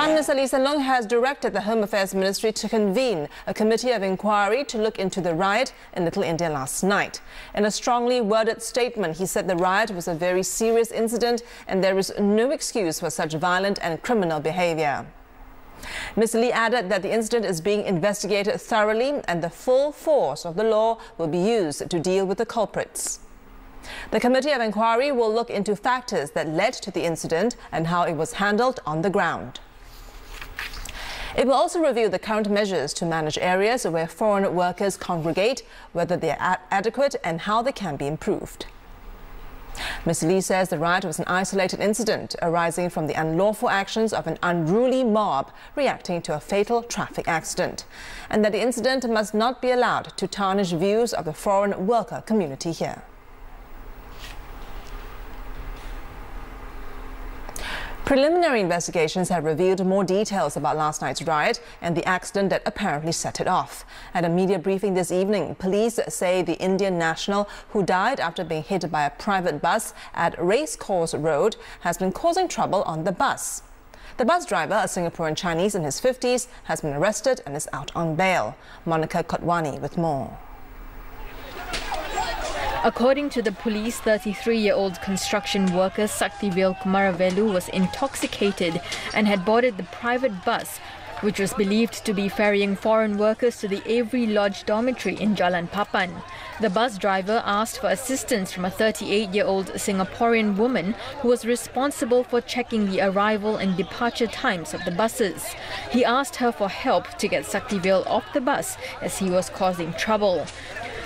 Prime Minister Lee Hsien Loong has directed the Home Affairs Ministry to convene a committee of inquiry to look into the riot in Little India last night. In a strongly worded statement, he said the riot was a very serious incident and there is no excuse for such violent and criminal behaviour. Mr. Lee added that the incident is being investigated thoroughly and the full force of the law will be used to deal with the culprits. The Committee of Inquiry will look into factors that led to the incident and how it was handled on the ground. It will also review the current measures to manage areas where foreign workers congregate, whether they are adequate and how they can be improved. Mr. Lee says the riot was an isolated incident arising from the unlawful actions of an unruly mob reacting to a fatal traffic accident, and that the incident must not be allowed to tarnish views of the foreign worker community here. Preliminary investigations have revealed more details about last night's riot and the accident that apparently set it off. At a media briefing this evening, police say the Indian national who died after being hit by a private bus at Racecourse Road has been causing trouble on the bus. The bus driver, a Singaporean Chinese in his 50s, has been arrested and is out on bail. Monica Kotwani with more. According to the police, 33-year-old construction worker Saktivel Kumaravelu was intoxicated and had boarded the private bus, which was believed to be ferrying foreign workers to the Avery Lodge dormitory in Jalan Papan. The bus driver asked for assistance from a 38-year-old Singaporean woman who was responsible for checking the arrival and departure times of the buses. He asked her for help to get Saktivel off the bus as he was causing trouble.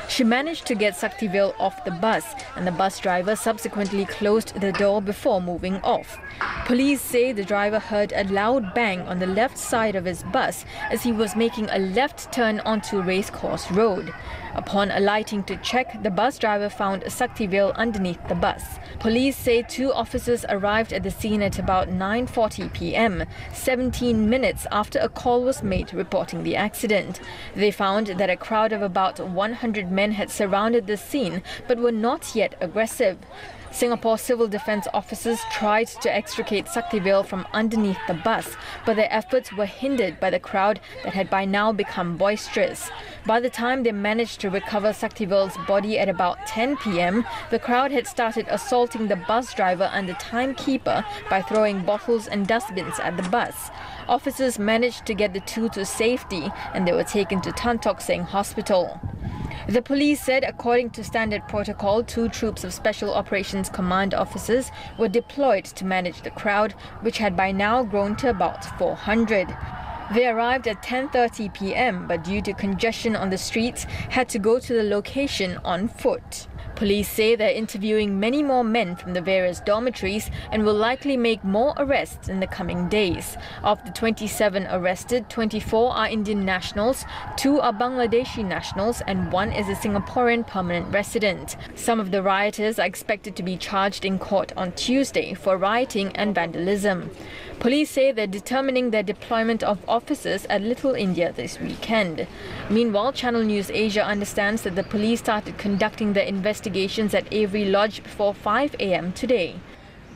She managed to get Saktivel off the bus, and the bus driver subsequently closed the door before moving off. Police say the driver heard a loud bang on the left side of his bus as he was making a left turn onto Racecourse Road. Upon alighting to check, the bus driver found Saktivel underneath the bus. Police say 2 officers arrived at the scene at about 9:40 p.m, 17 minutes after a call was made reporting the accident. They found that a crowd of about 100 men had surrounded the scene but were not yet aggressive. Singapore civil defence officers tried to extricate Saktivel from underneath the bus, but their efforts were hindered by the crowd that had by now become boisterous. By the time they managed to recover Saktivel's body at about 10 p.m, the crowd had started assaulting the bus driver and the timekeeper by throwing bottles and dustbins at the bus. Officers managed to get the 2 to safety and they were taken to Tan Tock Seng Hospital. The police said, according to standard protocol, 2 troops of Special Operations Command officers were deployed to manage the crowd, which had by now grown to about 400. They arrived at 10:30 p.m, but due to congestion on the streets, had to go to the location on foot. Police say they're interviewing many more men from the various dormitories and will likely make more arrests in the coming days. Of the 27 arrested, 24 are Indian nationals, 2 are Bangladeshi nationals and 1 is a Singaporean permanent resident. Some of the rioters are expected to be charged in court on Tuesday for rioting and vandalism. Police say they're determining their deployment of officers at Little India this weekend. Meanwhile, Channel News Asia understands that the police started conducting their investigations at Avery Lodge before 5 a.m. today.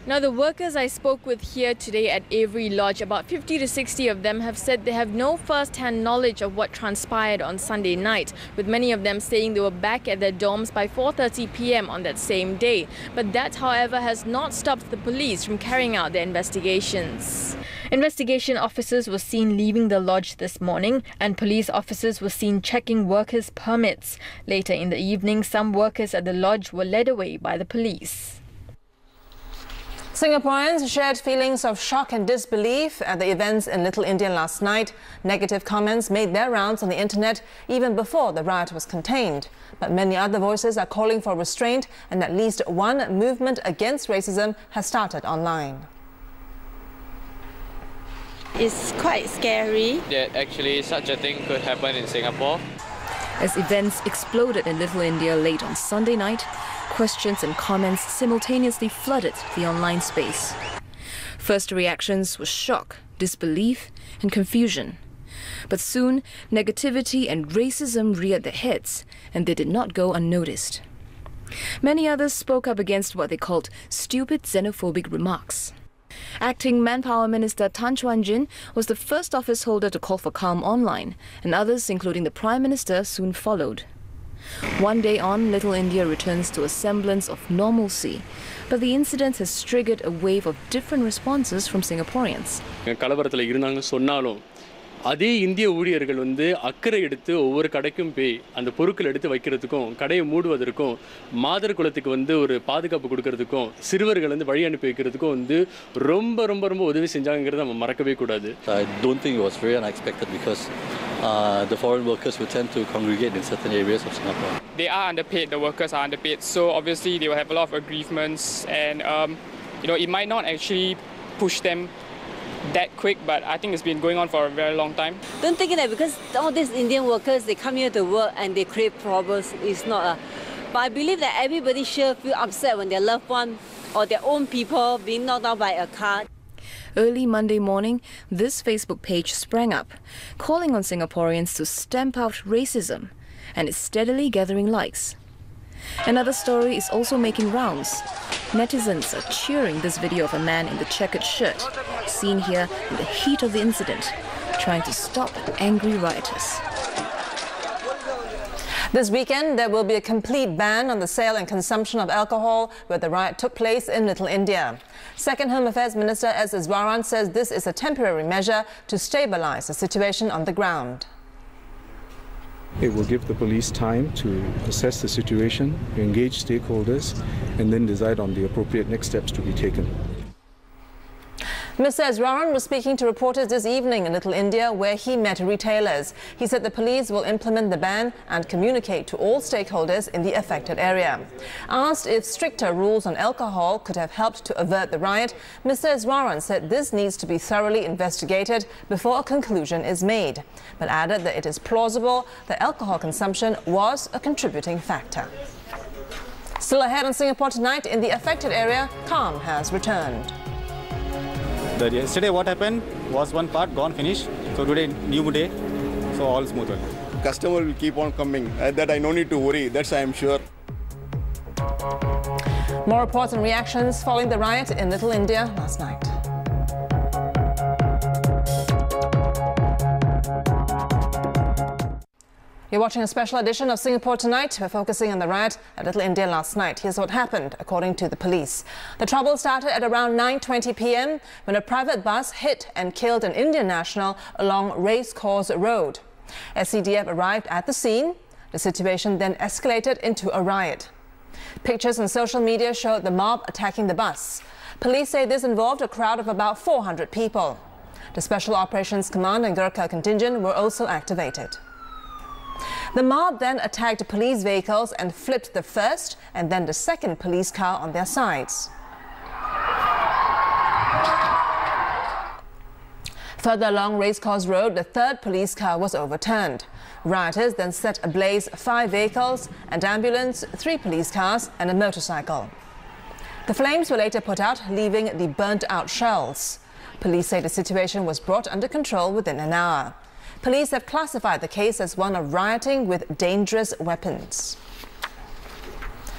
Now, the workers I spoke with here today at Avery Lodge, about 50 to 60 of them have said they have no first-hand knowledge of what transpired on Sunday night, with many of them saying they were back at their dorms by 4:30 p.m. on that same day. But that, however, has not stopped the police from carrying out their investigations. Investigation officers were seen leaving the lodge this morning, and police officers were seen checking workers' permits. Later in the evening, some workers at the lodge were led away by the police. Singaporeans shared feelings of shock and disbelief at the events in Little India last night. Negative comments made their rounds on the internet even before the riot was contained. But many other voices are calling for restraint, and at least one movement against racism has started online. It's quite scary that actually such a thing could happen in Singapore. As events exploded in Little India late on Sunday night, questions and comments simultaneously flooded the online space. First reactions were shock, disbelief and confusion. But soon, negativity and racism reared their heads, and they did not go unnoticed. Many others spoke up against what they called stupid xenophobic remarks. Acting Manpower Minister Tan Chuan Jin was the first office holder to call for calm online, and others, including the Prime Minister, soon followed. One day on, Little India returns to a semblance of normalcy, but the incident has triggered a wave of different responses from Singaporeans. அதே இந்திய ஊழியர்கள் அக்கறை எடுத்து ஒவ்வொரு கடைக்கும் போய் அந்த பொருட்கள் எடுத்து வைக்கிறதுக்கும் கடையை மூடுவதற்கும் மாதர் குலத்துக்கு ஒரு பாதுகாப்பு கொடுக்கிறதுக்கும் சிறுவர்கள் வழி அனுப்பி வைக்கிறதுக்கும் ரொம்ப ரொம்ப ரொம்ப உதவி செஞ்சாங்கங்கறத நம்ம மறக்கவே கூடாது. I don't think it was very unexpected because the foreign workers would tend to congregate in certain areas of Singapore. They are underpaid, the workers are underpaid, so obviously they will have a lot of aggrievements, and it might not actually push them that quick, but I think it's been going on for a very long time. Don't think that because all these Indian workers, they come here to work and they create problems. It's not a... But I believe that everybody sure feel upset when their loved one or their own people being knocked out by a car. Early Monday morning, this Facebook page sprang up, calling on Singaporeans to stamp out racism, and is steadily gathering likes. Another story is also making rounds. Netizens are cheering this video of a man in the checkered shirt, seen here in the heat of the incident, trying to stop angry rioters. This weekend, there will be a complete ban on the sale and consumption of alcohol where the riot took place in Little India. Second Home Affairs Minister S. Iswaran says this is a temporary measure to stabilize the situation on the ground. It will give the police time to assess the situation, engage stakeholders, and then decide on the appropriate next steps to be taken. Mr. Iswaran was speaking to reporters this evening in Little India, where he met retailers. He said the police will implement the ban and communicate to all stakeholders in the affected area. Asked if stricter rules on alcohol could have helped to avert the riot, Mr. Iswaran said this needs to be thoroughly investigated before a conclusion is made, but added that it is plausible that alcohol consumption was a contributing factor. Still ahead on Singapore Tonight, in the affected area, calm has returned. Yesterday what happened was one part gone, finished. So today, new day, so all smooth. Customer will keep on coming. That I no need to worry, that's I am sure. More reports and reactions following the riot in Little India last night. You're watching a special edition of Singapore Tonight. We're focusing on the riot at Little India last night. Here's what happened, according to the police. The trouble started at around 9:20 p.m. when a private bus hit and killed an Indian national along Racecourse Road. SCDF arrived at the scene. The situation then escalated into a riot. Pictures on social media showed the mob attacking the bus. Police say this involved a crowd of about 400 people. The Special Operations Command and Gurkha contingent were also activated. The mob then attacked police vehicles and flipped the first and then the second police car on their sides. Further along Racecourse Road, the third police car was overturned. Rioters then set ablaze 5 vehicles, an ambulance, 3 police cars and a motorcycle. The flames were later put out, leaving the burnt-out shells. Police say the situation was brought under control within an hour. Police have classified the case as one of rioting with dangerous weapons.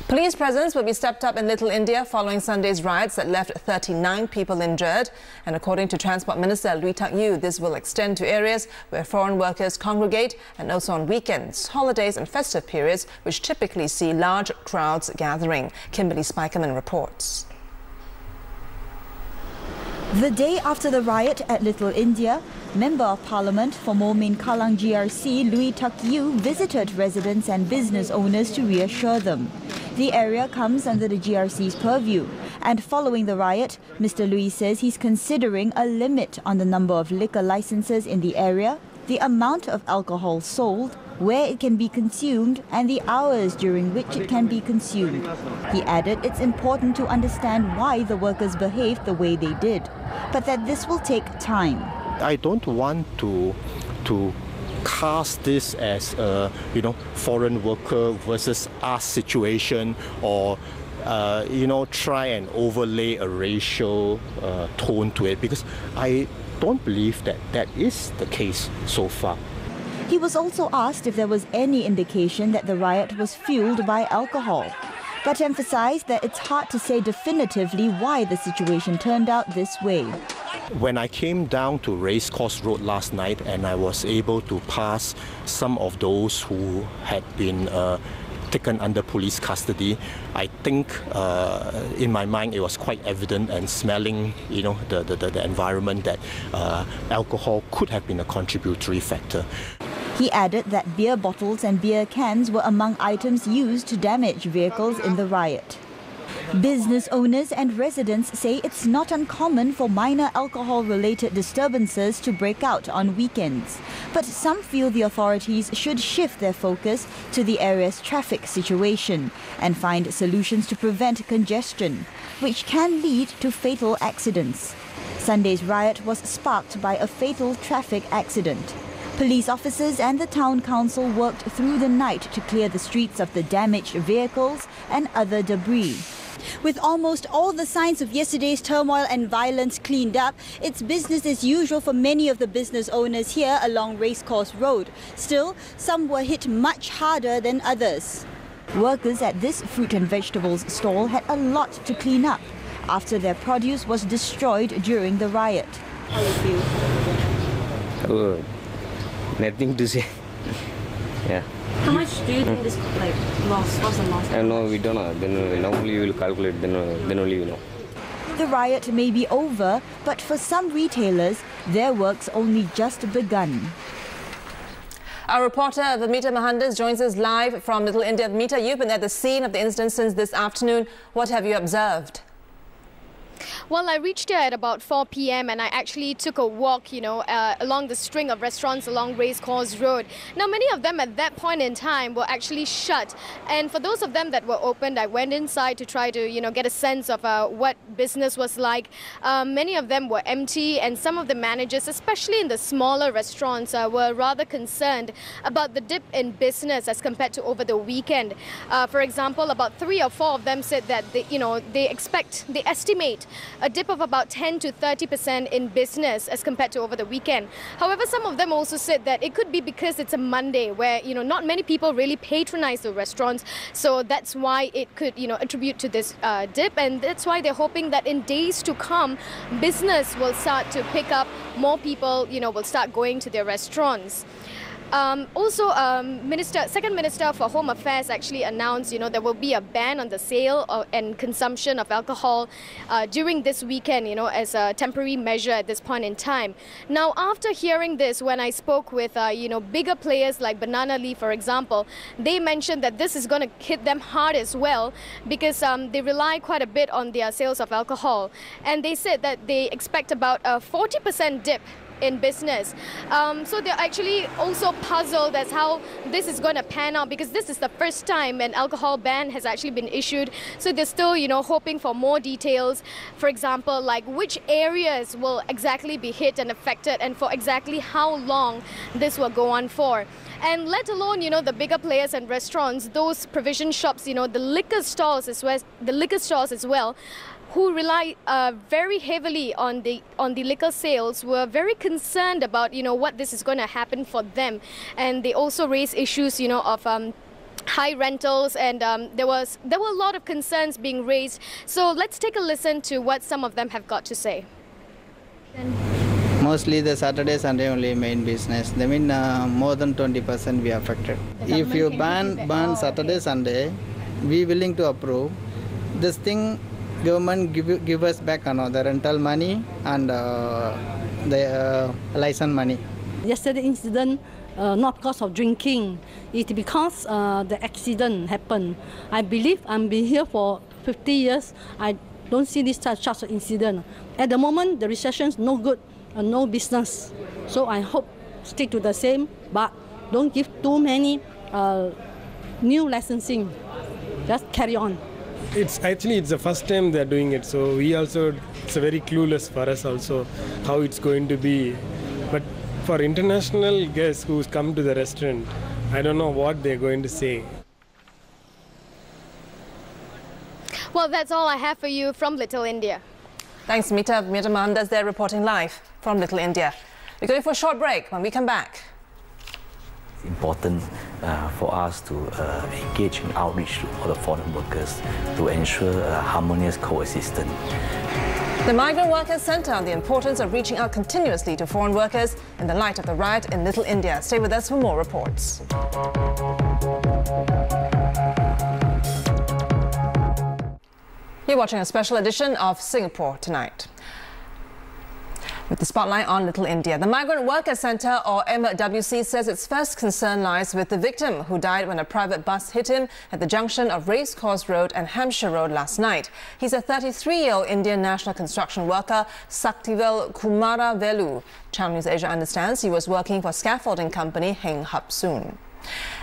Police presence will be stepped up in Little India following Sunday's riots that left 39 people injured. And according to Transport Minister Lui Tak Yew, this will extend to areas where foreign workers congregate and also on weekends, holidays and festive periods, which typically see large crowds gathering. Kimberly Spikeman reports. The day after the riot at Little India, Member of Parliament for Moulmein-Kallang GRC Lui Tak Yew visited residents and business owners to reassure them. The area comes under the GRC's purview, and following the riot, Mr. Lui says he's considering a limit on the number of liquor licenses in the area, the amount of alcohol sold, where it can be consumed and the hours during which it can be consumed. He added it's important to understand why the workers behaved the way they did, but that this will take time. I don't want to cast this as a foreign worker versus us situation, or try and overlay a racial tone to it, because I don't believe that that is the case so far. He was also asked if there was any indication that the riot was fueled by alcohol. but emphasized that it's hard to say definitively why the situation turned out this way. When I came down to Racecourse Road last night and I was able to pass some of those who had been taken under police custody, I think in my mind it was quite evident and smelling, the environment that alcohol could have been a contributory factor. He added that beer bottles and beer cans were among items used to damage vehicles in the riot. Business owners and residents say it's not uncommon for minor alcohol-related disturbances to break out on weekends. But some feel the authorities should shift their focus to the area's traffic situation and find solutions to prevent congestion, which can lead to fatal accidents. Sunday's riot was sparked by a fatal traffic accident. Police officers and the town council worked through the night to clear the streets of the damaged vehicles and other debris. With almost all the signs of yesterday's turmoil and violence cleaned up, it's business as usual for many of the business owners here along Racecourse Road. Still, some were hit much harder than others. Workers at this fruit and vegetables stall had a lot to clean up after their produce was destroyed during the riot. How do you feel? Nothing to say. Yeah. How much do you think this loss? What's the loss? No, we don't know. Then normally we will calculate. Then only we know. The riot may be over, but for some retailers, their work's only just begun. Our reporter Vamita Mohandas joins us live from Little India. Vamita, you've been at the scene of the incident since this afternoon. What have you observed? Well, I reached here at about 4 p.m. and I actually took a walk, along the string of restaurants along Racecourse Road. Now, many of them at that point in time were actually shut. And for those of them that were opened, I went inside to try to, get a sense of what business was like. Many of them were empty, and some of the managers, especially in the smaller restaurants, were rather concerned about the dip in business as compared to over the weekend. For example, about 3 or 4 of them said that they estimate a dip of about 10 to 30% in business as compared to over the weekend. However, some of them also said that it could be because it's a Monday where, not many people really patronize the restaurants. So that's why it could, attribute to this dip. And that's why they're hoping that in days to come, business will start to pick up. More people, will start going to their restaurants. Second Minister for Home Affairs actually announced, there will be a ban on the sale and consumption of alcohol during this weekend, as a temporary measure at this point in time. Now, after hearing this, when I spoke with, bigger players like Banana Leaf, for example, they mentioned that this is going to hit them hard as well because they rely quite a bit on their sales of alcohol. And they said that they expect about a 40% dip in business. So they're actually also puzzled as how this is going to pan out because this is the first time an alcohol ban has actually been issued. So they're still, hoping for more details. For example, like which areas will exactly be hit and affected and for exactly how long this will go on for. And let alone, the bigger players and restaurants, those provision shops, the liquor stores as well, who rely very heavily on the liquor sales, were very concerned about what this is going to happen for them, and they also raised issues of high rentals, and there were a lot of concerns being raised. So let's take a listen to what some of them have got to say. Mostly the Saturday, Sunday only main business. I mean, more than 20% we are affected. If you ban Saturday, Sunday, we willing to approve. This thing, government give us back the rental money and the license money. Yesterday incident, not because of drinking, it's because the accident happened. I believe I've been here for 50 years. I don't see this such of incident. At the moment, the recession is no good, no business. So I hope stick to the same, but don't give too many new licensing. Just carry on. It's the first time they're doing it, so it's very clueless for us also how it's going to be. But for international guests who's come to the restaurant, I don't know what they're going to say. Well, that's all I have for you from Little India. Thanks, Mita. Mita Mohandas there reporting live from Little India. We're going for a short break. When we come back. important for us to engage in outreach to all the foreign workers to ensure harmonious coexistence. The Migrant Workers Centre on the importance of reaching out continuously to foreign workers in the light of the riot in Little India. Stay with us for more reports. You're watching a special edition of Singapore Tonight, with the spotlight on Little India. The Migrant Workers Centre, or MWC, says its first concern lies with the victim who died when a private bus hit him at the junction of Racecourse Road and Hampshire Road last night. He's a 33-year-old Indian national construction worker, Saktivel Kumaravelu. Channel News Asia understands he was working for scaffolding company Heng Hup Soon.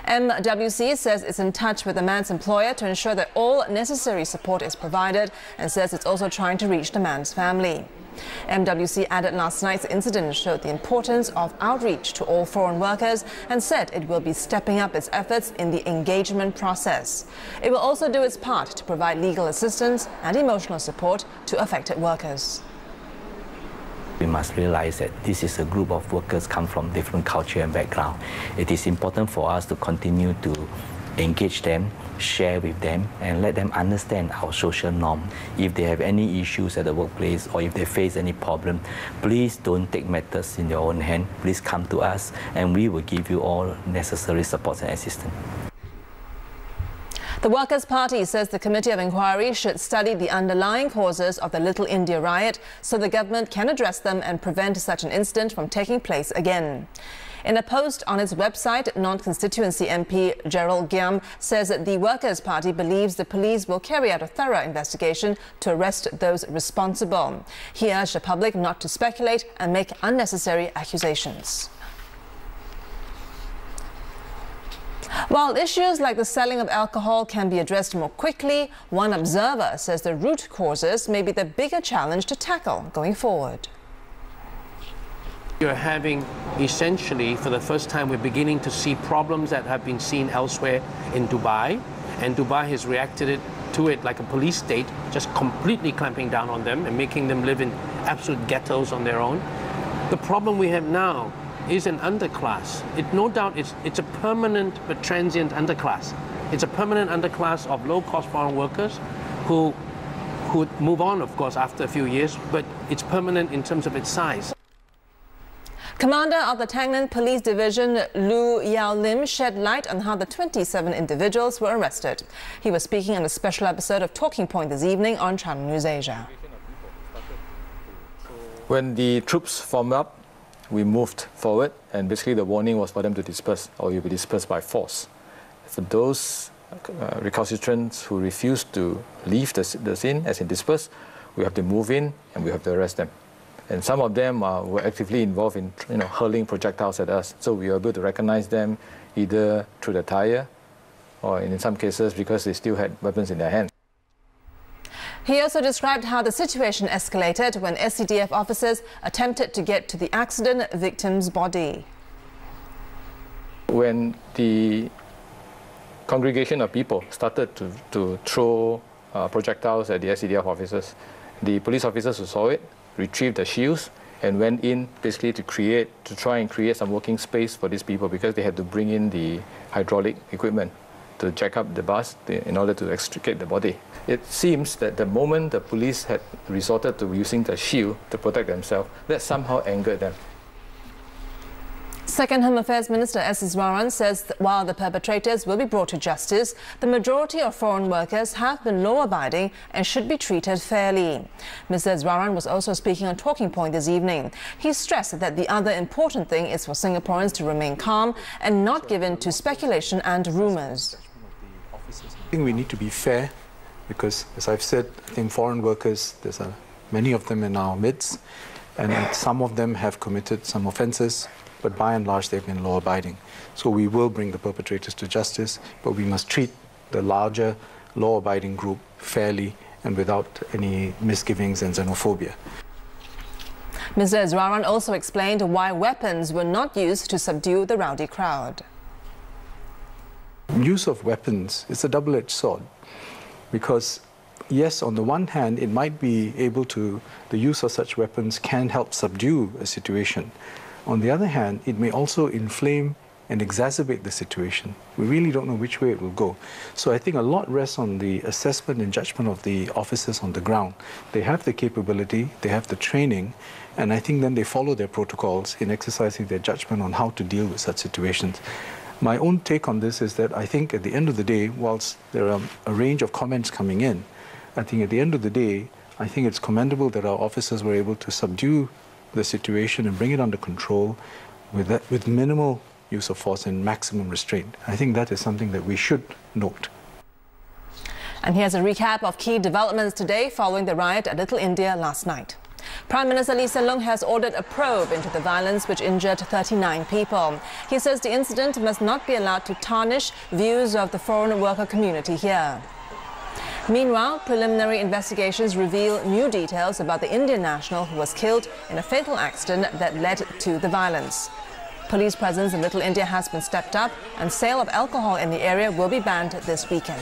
MWC says it's in touch with the man's employer to ensure that all necessary support is provided, and says it's also trying to reach the man's family. MWC added last night's incident showed the importance of outreach to all foreign workers and said it will be stepping up its efforts in the engagement process. It will also do its part to provide legal assistance and emotional support to affected workers. We must realize that this is a group of workers come from different culture and background. It is important for us to continue to engage them, share with them, and let them understand our social norm. If they have any issues at the workplace or if they face any problem, please don't take matters in your own hand. Please come to us and we will give you all necessary support and assistance. The Workers' Party says the Committee of Inquiry should study the underlying causes of the Little India riot so the government can address them and prevent such an incident from taking place again. In a post on its website, non-constituency MP Gerald Giam says that the Workers' Party believes the police will carry out a thorough investigation to arrest those responsible. He urged the public not to speculate and make unnecessary accusations. While issues like the selling of alcohol can be addressed more quickly, one observer says the root causes may be the bigger challenge to tackle going forward. You're having, essentially, for the first time, we're beginning to see problems that have been seen elsewhere in Dubai, and Dubai has reacted to it like a police state, just completely clamping down on them and making them live in absolute ghettos on their own. The problem we have now is an underclass. No doubt it's a permanent but transient underclass. It's a permanent underclass of low-cost foreign workers who would move on, of course, after a few years, but it's permanent in terms of its size. Commander of the Tangnan Police Division, Lu Yao Lim, shed light on how the 27 individuals were arrested. He was speaking on a special episode of Talking Point this evening on Channel News Asia. When the troops formed up, we moved forward, and basically the warning was for them to disperse, or you'll be dispersed by force. For those recalcitrants who refuse to leave the scene, as in disperse, we have to move in and we have to arrest them. And some of them were actively involved in hurling projectiles at us, so we were able to recognize them either through the tire or in some cases because they still had weapons in their hands. He also described how the situation escalated when SCDF officers attempted to get to the accident victim's body. When the congregation of people started to throw projectiles at the SCDF officers, the police officers who saw it retrieved the shields and went in basically to try and create some working space for these people, because they had to bring in the hydraulic equipment to jack up the bus in order to extricate the body. It seems that the moment the police had resorted to using the shield to protect themselves, that somehow angered them. Second Home Affairs Minister S. Iswaran says that while the perpetrators will be brought to justice, the majority of foreign workers have been law-abiding and should be treated fairly. Mr. Iswaran was also speaking on Talking Point this evening. He stressed that the other important thing is for Singaporeans to remain calm and not give in to speculation and rumours. I think we need to be fair because, as I've said, I think foreign workers, there's many of them in our midst, and some of them have committed some offences, but by and large they've been law-abiding. So we will bring the perpetrators to justice, but we must treat the larger law-abiding group fairly and without any misgivings and xenophobia. Mr. Iswaran also explained why weapons were not used to subdue the rowdy crowd. Use of weapons is a double-edged sword because, yes, on the one hand, it might be able to, the use of such weapons can help subdue a situation. On the other hand, it may also inflame and exacerbate the situation. We really don't know which way it will go. So I think a lot rests on the assessment and judgment of the officers on the ground. They have the capability, they have the training, and I think then they follow their protocols in exercising their judgment on how to deal with such situations. My own take on this is that I think at the end of the day, whilst there are a range of comments coming in, I think at the end of the day, I think it's commendable that our officers were able to subdue the situation and bring it under control with minimal use of force and maximum restraint. I think that is something that we should note. And here's a recap of key developments today following the riot at Little India last night. Prime Minister Lee Hsien Loong has ordered a probe into the violence which injured 39 people. He says the incident must not be allowed to tarnish views of the foreign worker community here. Meanwhile, preliminary investigations reveal new details about the Indian national who was killed in a fatal accident that led to the violence. Police presence in Little India has been stepped up and sale of alcohol in the area will be banned this weekend.